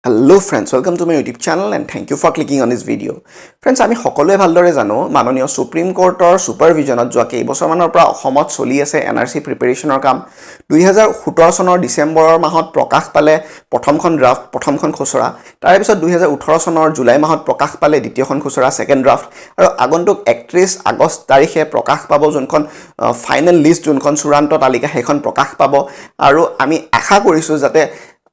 Hello friends, welcome to my YouTube channel and thank you for clicking on this video. Friends, আমি সকলোৱে ভালদৰে জানো মাননীয় supreme কোৰ্টৰ সুপাৰভিজনত যোৱা কেইবছৰমানৰ পৰা অসমত চলি আছে NRC প্ৰিপাৰেচনৰ কাম 2017 চনৰ ডিসেম্বৰৰ মাহত প্ৰকাশ পালে প্ৰথমখন ড্ৰাফট প্ৰথমখন খসৰা তাৰ পিছত 2018 চনৰ জুলাই মাহত প্ৰকাশ পালে দ্বিতীয়খন খসৰা সেকেন্ড ড্ৰাফট আৰু আগন্তুক 31 আগষ্ট তাৰিখে প্ৰকাশ পাব যোনখন ফাইনেল লিষ্ট যোনখন চূড়ান্ত তালিকা সেইখন প্ৰকাশ পাব আৰু আমি আশা কৰিছো যাতে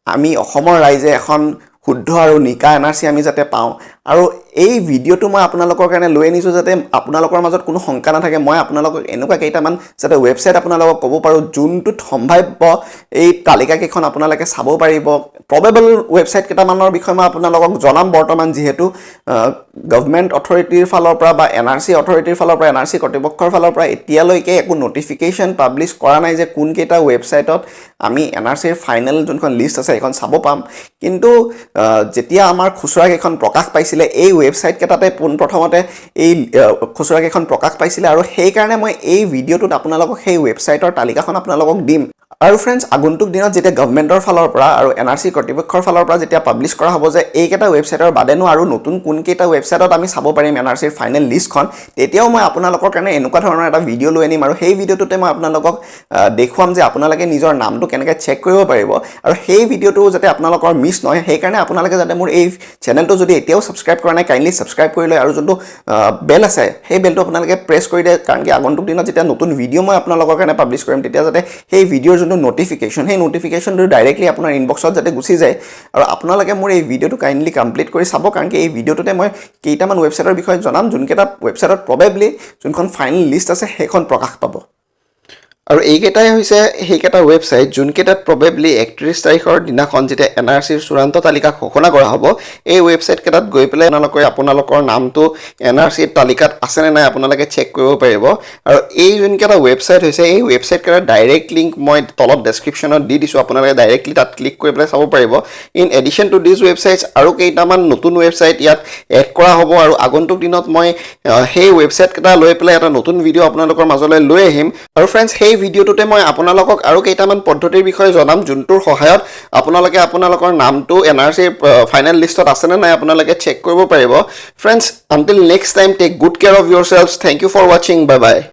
আমি অসমৰ ৰাইজে এখন শুদ্ধ আৰু নিকা NRC আমি যাতে পাওঁ আৰু এই ভিডিওটো মই আপোনালোকৰ কাৰণে লৈ আনিছো যাতে আপোনালোকৰ মাজত কোনো শংকা নাথাকে মই আপোনালোকক এনেকুৱা কেইটামান যাতে ওয়েবসাইট আপোনালোকক ক'ব পাৰো যোনটোত সম্ভাৱ্য এই তালিকা কেইখন আপোনালোকে চাব পাৰিব প্ৰবেবল ওয়েবসাইট কেইটামানৰ বিষয়ে মই আপোনালোকক জনাম বৰ্তমান যেহেতু গভৰ্ণমেণ্ট অথৰিটিৰ ফালৰ পৰা বা NRC অথৰিটিৰ ফালৰ পৰা NRC কৰ্তৃপক্ষৰ ফালৰ পৰা এতিয়ালৈকে একো নটিফিকেশন পাবলিশ কৰা নাই যে কোন কেইটা ওয়েবসাইটত আমি NRCৰ ফাইনেল যোনখন লিষ্ট আছে এখন চাব পাম কিন্তু যেতিয়া আমাৰ খুচৰা কেইখন প্ৰকাশ পাইছিলে এই ওয়েবসাইট কেটাতে প্ৰথমতে এই খুচৰা কেইখন প্ৰকাশ পাইছিলে আৰু সেই কাৰণে মই এই ভিডিওটোত আপোনালোকক সেই ওয়েবসাইটৰ তালিকাখন আপোনালোকক দিম আৰু फ्रेंड्स আগন্তুক দিনত যেতিয়া গভৰ্ণমেণ্টৰ ফালৰ পৰা আৰু NRC কৰ্তৃপক্ষৰ ফালৰ পৰা যেতিয়া পাবলিশ কৰা হ'ব যে এই কেটা ওয়েবসাইটৰ বাদেনো আৰু নতুন কোন কেটা ওয়েবসাইটত আমি চাব পাৰিম NRCৰ ফাইনেল লিষ্টখন তেতিয়াও মই আপোনালোকৰ কাৰণে এনেকুৱা ধৰণৰ এটা ভিডিও লৈ আনিম আৰু সেই ভিডিওটোতে মই আপোনালোকক দেখুৱাম যে আপোনালোকে নিজৰ নামটো কেনেকৈ চেক কৰিব পাৰিব আৰু সেই ভিডিওটো যাতে আপোনালোকৰ মিছ নহয় সেই কাৰণে আপোনালোকে যাতে মোৰ এই চেনেলটো যদি এতিয়াও সাবস্ক্ৰাইব কৰা নাই কাইন্ডলি সাবস্ক্ৰাইব কৰি লয় আৰু যোনটো বেল আছে সেই বেলটো আপোনালোকে প্ৰেছ কৰি দিয়ে কাৰণ কি আগন্তুক দিনত যেতিয়া নতুন ভিডিও মই আপোনালোকৰ কাৰণে পাবলিশ কৰিম তেতিয়া যাতে সেই ভিডিওৰ যোনটো notification hey notification to directly আপোনাৰ ইনবক্সত যাতে গুছি যায় আৰু আপোনালোকে মোৰ এই ভিডিওটো কাইন্ডলি কমপ্লিট কৰি চাব কাৰণ কি এই ভিডিওটোতে মই কেইটামান ওয়েবসাইটৰ বিষয়ে জনাম যোনকেটা ওয়েবসাইটত প্ৰবেবলি যোনখন ফাইনেল লিষ্ট আছে সেইখন প্ৰকাশ পাব আৰু এইকেটাই হৈছে সেইকেটা ওয়েবসাইট যোনকেটাত প্ৰবেবলি 31 তাৰিখৰ দিনাখন যেতিয়া NRCৰ চূড়ান্ত তালিকা ঘোষণা কৰা হ'ব এই ওয়েবসাইট কেটাত গৈ পেলাই আপোনালোকৰ নামটো NRCৰ তালিকাত আছে নে নাই আপোনালোকে চেক কৰিব পাৰিব আৰু এই যোনকেটা ওয়েবসাইট হৈছে এই ওয়েবসাইট কেটা ডাইৰেক্ট লিংক মই তলত ডেসক্ৰিপচনত দি দিছো আপোনালোকে ডাইৰেক্টলি তাত ক্লিক কৰি পেলাই চাব পাৰিব in addition to this websites আৰু কেইটামান নতুন ওয়েবসাইট ইয়াত এড কৰা হ'ব আৰু আগন্তুক দিনত মই সেই ওয়েবসাইট কেটা লৈ পেলাই এটা নতুন ভিডিও আপোনালোকৰ মাজলৈ লৈ আহিম আৰু फ्रेंड्स এই ভিডিওটোতে মই আপোনালোকক আৰু কেইটামান পদ্ধতিৰ বিষয়ে জনাম যোনটোৰ সহায়ত আপোনালোকে আপোনালোকৰ নামটো NRCৰ ফাইনেল লিষ্টত আছে নে নাই আপোনালোকে চেক কৰিব পাৰিব friends until next time take good care of yourselves thank you for watching bye bye